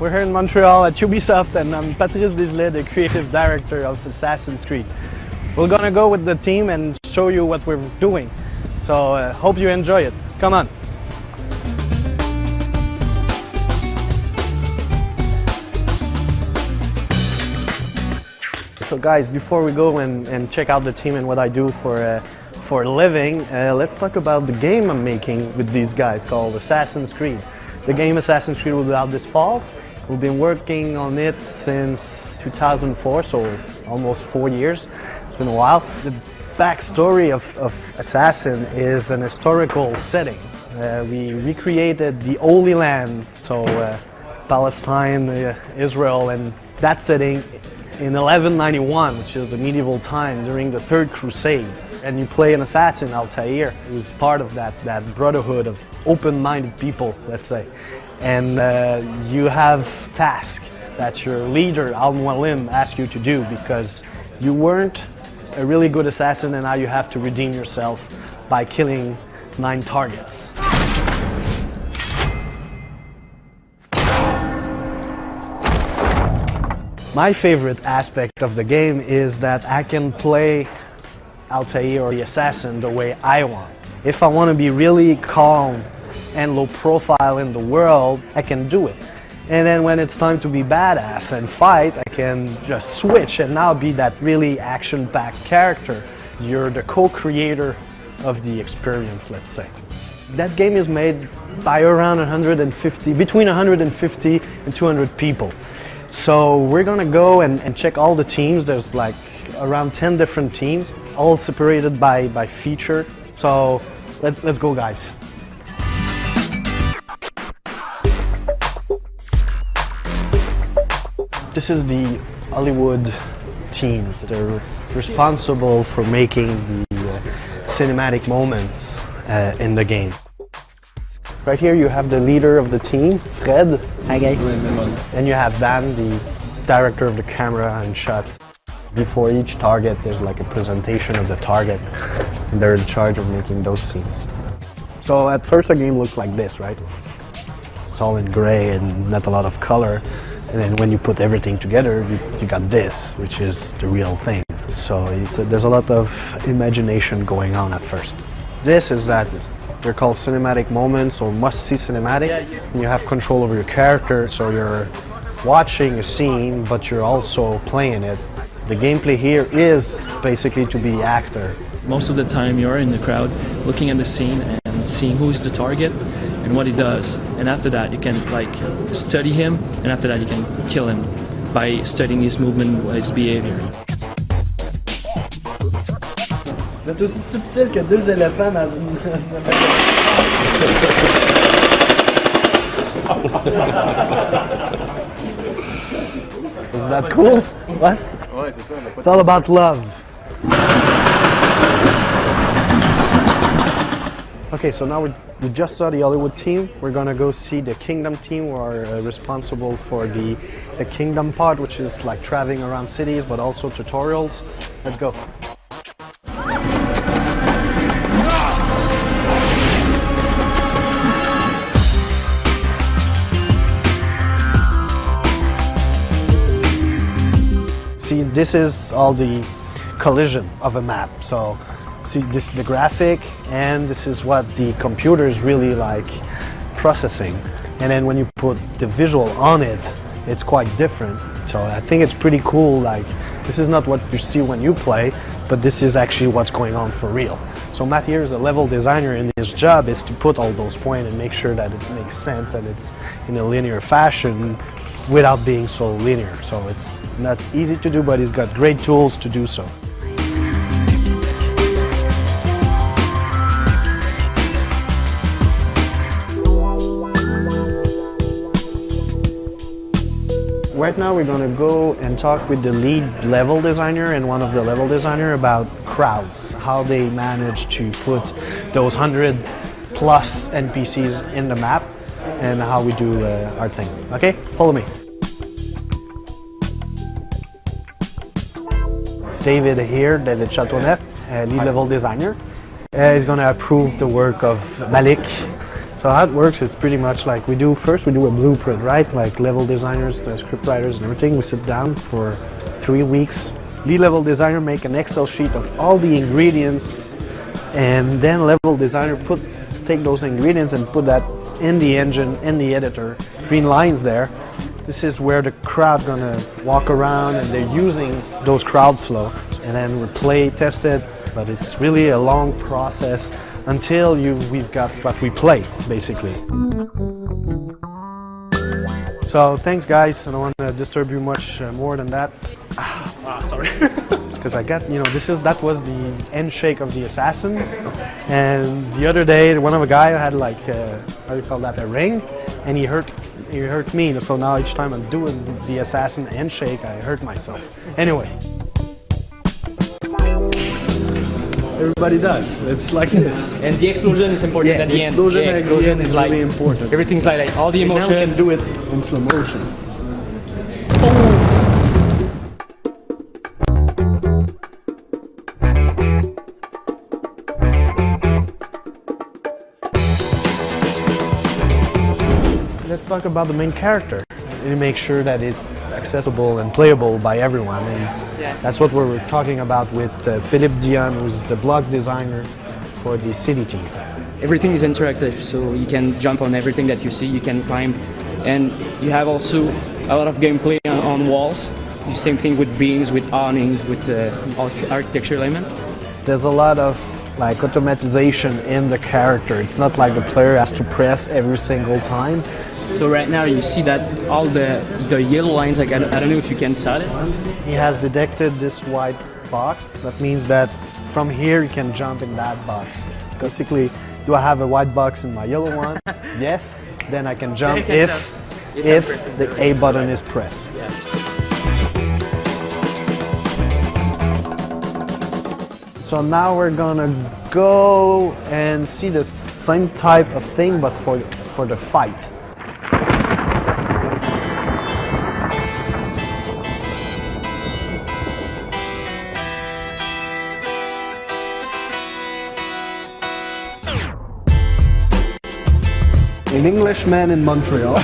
We're here in Montreal at Ubisoft, and I'm Patrice Deslay, the creative director of Assassin's Creed. We're gonna go with the team and show you what we're doing. So hope you enjoy it. Come on. So guys, before we go and check out the team and what I do for a living, let's talk about the game I'm making with these guys called Assassin's Creed. The game Assassin's Creed will be out this fall. We've been working on it since 2004, so almost 4 years. It's been a while. The backstory of Assassin is an historical setting. We recreated the Holy Land, so Palestine, Israel, and that setting in 1191, which is the medieval time during the Third Crusade. And you play an assassin, Altair, who's part of that brotherhood of open-minded people, let's say. And you have tasks that your leader, Al-Mualim, asks you to do because you weren't a really good assassin and now you have to redeem yourself by killing 9 targets. My favorite aspect of the game is that I can play Altair or the assassin the way I want. If I want to be really calm and low profile in the world, I can do it. And then when it's time to be badass and fight, I can just switch and now be that really action-packed character. You're the co-creator of the experience, let's say. That game is made by around 150, between 150 and 200 people. So we're gonna go and check all the teams. There's like around 10 different teams, all separated by feature. So let's go, guys. This is the Hollywood team. They're responsible for making the cinematic moments in the game. Right here you have the leader of the team, Fred. Hi guys. And you have Dan, the director of the camera and shots. Before each target there's like a presentation of the target, and they're in charge of making those scenes. So at first the game looks like this, right? It's all in gray and not a lot of color. And then when you put everything together, you got this, which is the real thing. So there's a lot of imagination going on at first. This is that. They're called cinematic moments or must-see cinematic. And you have control over your character, so you're watching a scene, but you're also playing it. The gameplay here is basically to be actor. Most of the time you're in the crowd looking at the scene and seeing who is the target and what he does. And after that you can like study him, and after that you can kill him by studying his movement, his behavior. Vous êtes aussi subtil que 2 éléphants dans une... Is that cool? What? Ouais, c'est ça. It's all about love. Okay, so now we just saw the Hollywood team. We're gonna go see the Kingdom team, who are responsible for the Kingdom part, which is like traveling around cities, but also tutorials. Let's go. See, this is all the collision of a map. So, see, this is the graphic, and this is what the computer is really like processing. And then when you put the visual on it, it's quite different. So I think it's pretty cool. Like, this is not what you see when you play, but this is actually what's going on for real. So Matt here is a level designer, and his job is to put all those points and make sure that it makes sense and it's in a linear fashion without being so linear. So it's not easy to do, but he's got great tools to do so. Right now we're going to go and talk with the lead level designer and one of the level designer about crowds, how they manage to put those 100+ NPCs in the map, and how we do our thing. Okay, follow me. David here, David Chateauneuf, lead level designer. He's going to approve the work of Malik, So how it works, it's pretty much like we do a blueprint, right? Like level designers, the script writers and everything, we sit down for 3 weeks. Lead level designer make an Excel sheet of all the ingredients, and then level designer take those ingredients and put that in the engine, in the editor, green lines there. This is where the crowd gonna walk around and they're using those crowd flow, and then we play, test it, but it's really a long process until we've got what we play, basically. So thanks guys, I don't want to disturb you much more than that. Sorry. Because I got, that was the handshake of the assassins, and the other day one of the guy had like, how do you call that, a ring, and he hurt me, so now each time I'm doing the assassin handshake, I hurt myself. Anyway. Everybody does. It's like this. And the explosion is important at the end. The explosion is like really important. Everything's like all the emotion. Now we can do it in slow motion. Let's talk about the main character. To make sure that it's accessible and playable by everyone, and that's what we're talking about with Philippe Dion, who's the block designer for the city team. Everything is interactive, so you can jump on everything that you see, you can climb, and you have also a lot of gameplay on walls. The same thing with beams, with awnings, with architecture elements. There's a lot of like automatization in the character. It's not like the player has to press every single time. So right now you see that all the yellow lines, like I don't know if you can see it. He has detected this white box. That means that from here you can jump in that box. Basically, do I have a white box in my yellow one? Yes. Then I can jump if the A button is pressed. Yeah. So now we're gonna go and see the same type of thing, but for the fight. An Englishman in Montreal.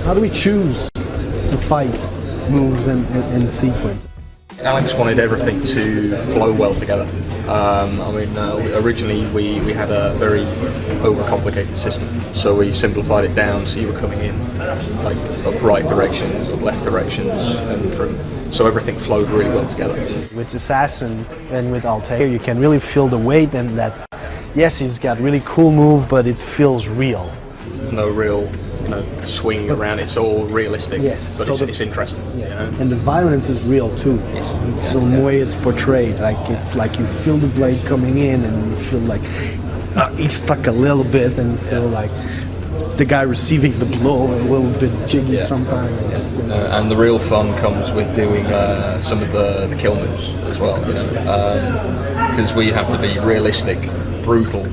How do we choose to fight moves and sequence? Alex wanted everything to flow well together. Originally we had a very overcomplicated system, so we simplified it down so you were coming in like up right directions, up left directions, and so everything flowed really well together. With Assassin and with Altair, you can really feel the weight, and that, yes, he's got really cool move, but it feels real. There's no real swinging around, it's all realistic, yes, but it's interesting. Yeah. And the violence is real too. Yes. It's some way it's portrayed, like it's like you feel the blade coming in and you feel like he's stuck a little bit, and you feel like the guy receiving the blow a little bit jiggy sometimes. And the real fun comes with doing some of the kill moves as well, because we have to be realistic, brutal,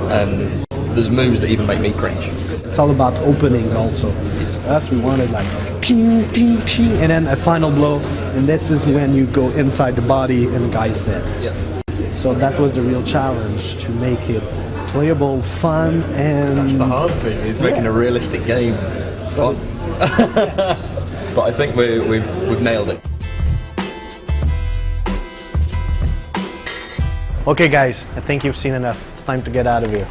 and there's moves that even make me cringe. It's all about openings also. Us, we wanted like ping, ping, ping, and then a final blow, and this is when you go inside the body and the guy's dead. Yep. So that was the real challenge, to make it playable, fun, and... That's the hard thing, is making a realistic game fun. But I think we've nailed it. Okay guys, I think you've seen enough. It's time to get out of here.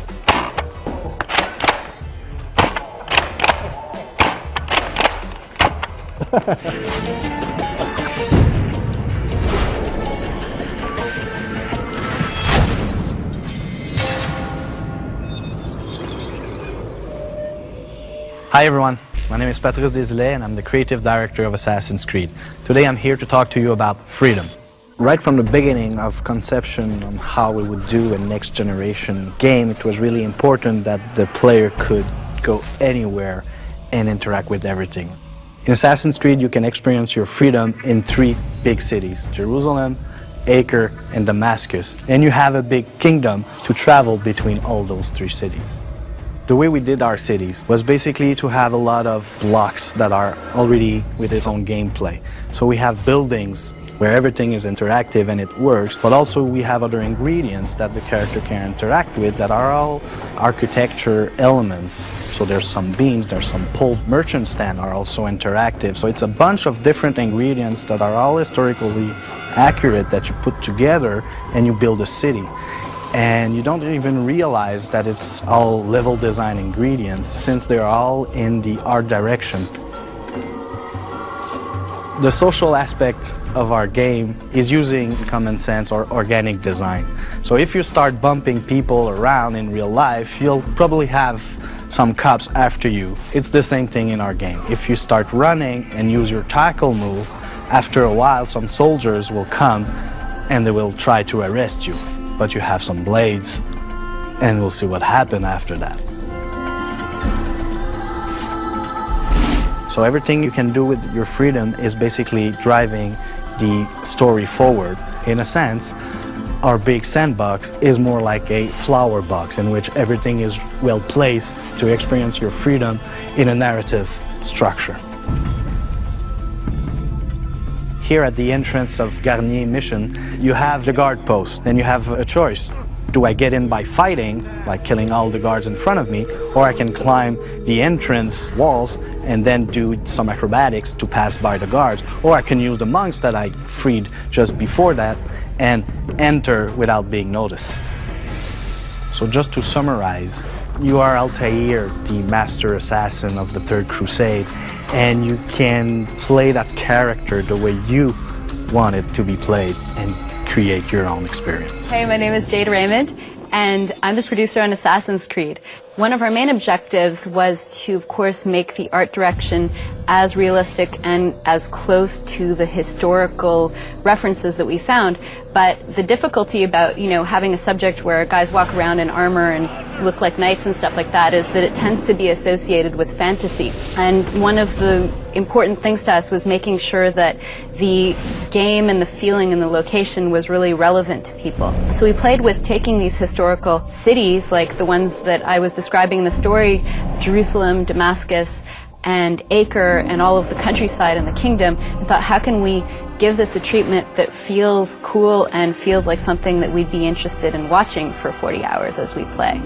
Hi everyone, my name is Patrice Desilets and I'm the creative director of Assassin's Creed. Today I'm here to talk to you about freedom. Right from the beginning of conception on how we would do a next generation game, it was really important that the player could go anywhere and interact with everything. In Assassin's Creed, you can experience your freedom in 3 big cities: Jerusalem, Acre, and Damascus. And you have a big kingdom to travel between all those 3 cities. The way we did our cities was basically to have a lot of blocks that are already with its own gameplay. So we have buildings where everything is interactive and it works, but also we have other ingredients that the character can interact with that are all architecture elements. So there's some beams, there's some poles. Merchant stand are also interactive. So it's a bunch of different ingredients that are all historically accurate that you put together and you build a city. And you don't even realize that it's all level design ingredients since they're all in the art direction. The social aspect of our game is using common sense or organic design. So if you start bumping people around in real life, you'll probably have some cops after you. It's the same thing in our game. If you start running and use your tackle move, after a while some soldiers will come and they will try to arrest you. But you have some blades, and we'll see what happens after that. So everything you can do with your freedom is basically driving the story forward. In a sense, our big sandbox is more like a flower box in which everything is well placed to experience your freedom in a narrative structure. Here at the entrance of Garnier Mission, you have the guard post, and you have a choice. Do I get in by fighting, like killing all the guards in front of me, or I can climb the entrance walls and then do some acrobatics to pass by the guards, or I can use the monks that I freed just before that and enter without being noticed. So just to summarize, you are Altair, the master assassin of the Third Crusade, and you can play that character the way you want it to be played and create your own experience. Hey, my name is Jade Raymond, and I'm the producer on Assassin's Creed. One of our main objectives was to, of course, make the art direction as realistic and as close to the historical references that we found. But the difficulty about, having a subject where guys walk around in armor and look like knights and stuff like that is that it tends to be associated with fantasy. And one of the important things to us was making sure that the game and the feeling and the location was really relevant to people. So we played with taking these historical cities, like the ones that I was describing in the story, Jerusalem, Damascus, and Acre, and all of the countryside and the kingdom, and thought, how can we give this a treatment that feels cool and feels like something that we'd be interested in watching for 40 hours as we play.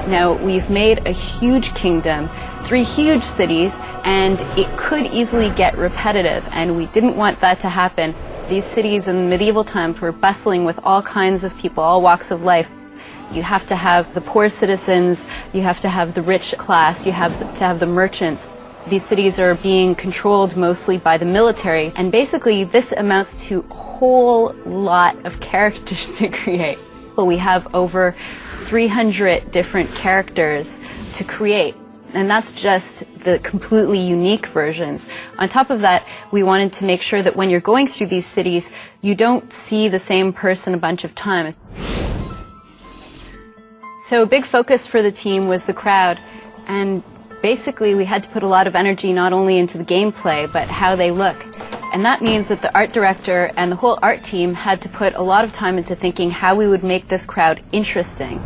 Now, we've made a huge kingdom, 3 huge cities, and it could easily get repetitive, and we didn't want that to happen. These cities in medieval times were bustling with all kinds of people, all walks of life. You have to have the poor citizens, you have to have the rich class, you have to have the merchants. These cities are being controlled mostly by the military, and basically this amounts to a whole lot of characters to create. Well, we have over 300 different characters to create, and that's just the completely unique versions. On top of that, we wanted to make sure that when you're going through these cities, you don't see the same person a bunch of times. So a big focus for the team was the crowd, and basically we had to put a lot of energy not only into the gameplay, but how they look. And that means that the art director and the whole art team had to put a lot of time into thinking how we would make this crowd interesting.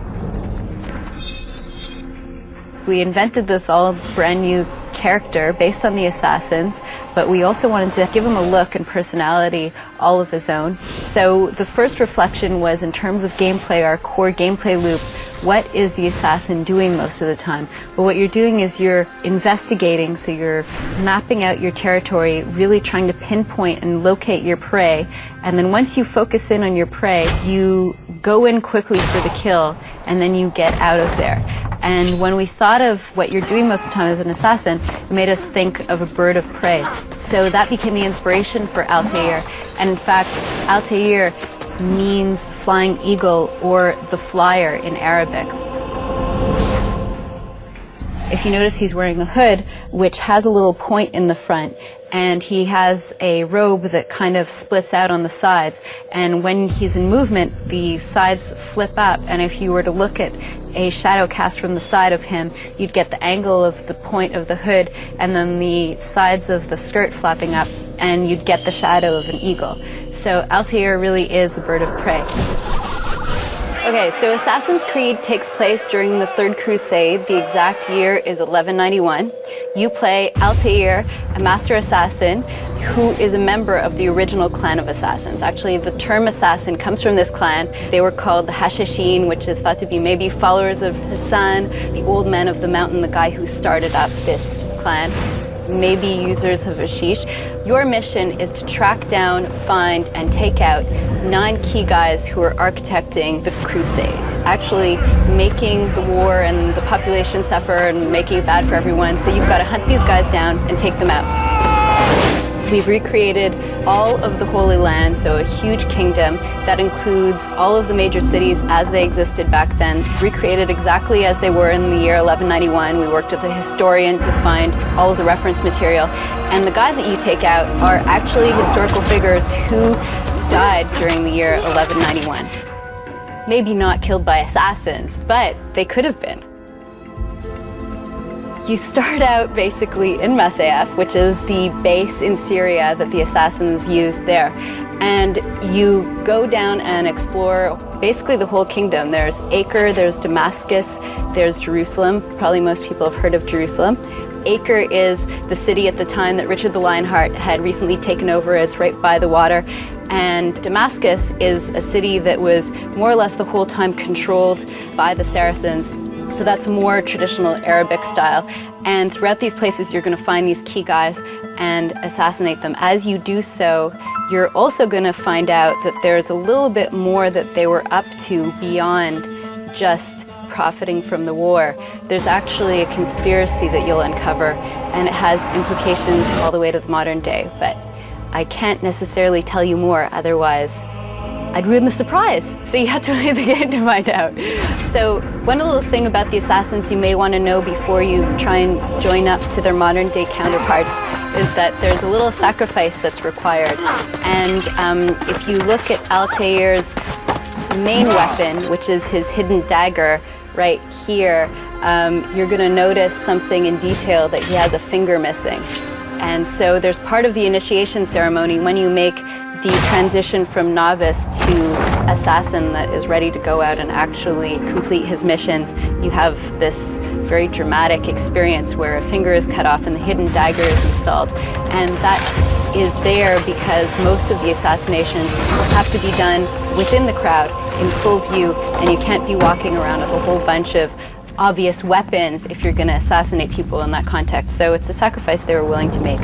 We invented this all brand new character based on the assassins, but we also wanted to give him a look and personality all of his own. So the first reflection was, in terms of gameplay, our core gameplay loop, what is the assassin doing most of the time? Well, what you're doing is you're investigating, so you're mapping out your territory, really trying to pinpoint and locate your prey, and then once you focus in on your prey, you go in quickly for the kill, and then you get out of there. And when we thought of what you're doing most of the time as an assassin, it made us think of a bird of prey. So that became the inspiration for Altair. And in fact, Altair means flying eagle, or the flyer in Arabic. If you notice, he's wearing a hood which has a little point in the front, and he has a robe that kind of splits out on the sides, and when he's in movement the sides flip up, and if you were to look at a shadow cast from the side of him, you'd get the angle of the point of the hood and then the sides of the skirt flapping up, and you'd get the shadow of an eagle. So Altair really is the bird of prey. Okay, so Assassin's Creed takes place during the Third Crusade. The exact year is 1191. You play Altair, a master assassin who is a member of the original clan of assassins. Actually, the term assassin comes from this clan. They were called the Hashashin, which is thought to be maybe followers of Hassan, the old man of the mountain, the guy who started up this clan. Maybe users of hashish. Your mission is to track down, find, and take out 9 key guys who are architecting the Crusades, actually making the war and the population suffer and making it bad for everyone. So you've got to hunt these guys down and take them out. We've recreated all of the Holy Land, so a huge kingdom that includes all of the major cities as they existed back then, recreated exactly as they were in the year 1191. We worked with a historian to find all of the reference material. And the guys that you take out are actually historical figures who died during the year 1191. Maybe not killed by assassins, but they could have been. You start out basically in Masyaf, which is the base in Syria that the assassins used there. And you go down and explore basically the whole kingdom. There's Acre, there's Damascus, there's Jerusalem. Probably most people have heard of Jerusalem. Acre is the city at the time that Richard the Lionheart had recently taken over. It's right by the water. And Damascus is a city that was more or less the whole time controlled by the Saracens. So that's more traditional Arabic style. And throughout these places, you're going to find these key guys and assassinate them. As you do so, you're also going to find out that there's a little bit more that they were up to beyond just profiting from the war. There's actually a conspiracy that you'll uncover, and it has implications all the way to the modern day. But I can't necessarily tell you more, otherwise I'd ruin the surprise. So you have to play the game to find out. So one little thing about the assassins you may want to know before you try and join up to their modern day counterparts is that there's a little sacrifice that's required. And if you look at Altair's main weapon, which is his hidden dagger right here, you're going to notice something in detail that he has a finger missing. And so there's part of the initiation ceremony when you make the transition from novice to assassin that is ready to go out and actually complete his missions. You have this very dramatic experience where a finger is cut off and the hidden dagger is installed. And that is there because most of the assassinations have to be done within the crowd in full view, and you can't be walking around with a whole bunch of obvious weapons if you're going to assassinate people in that context. So it's a sacrifice they were willing to make.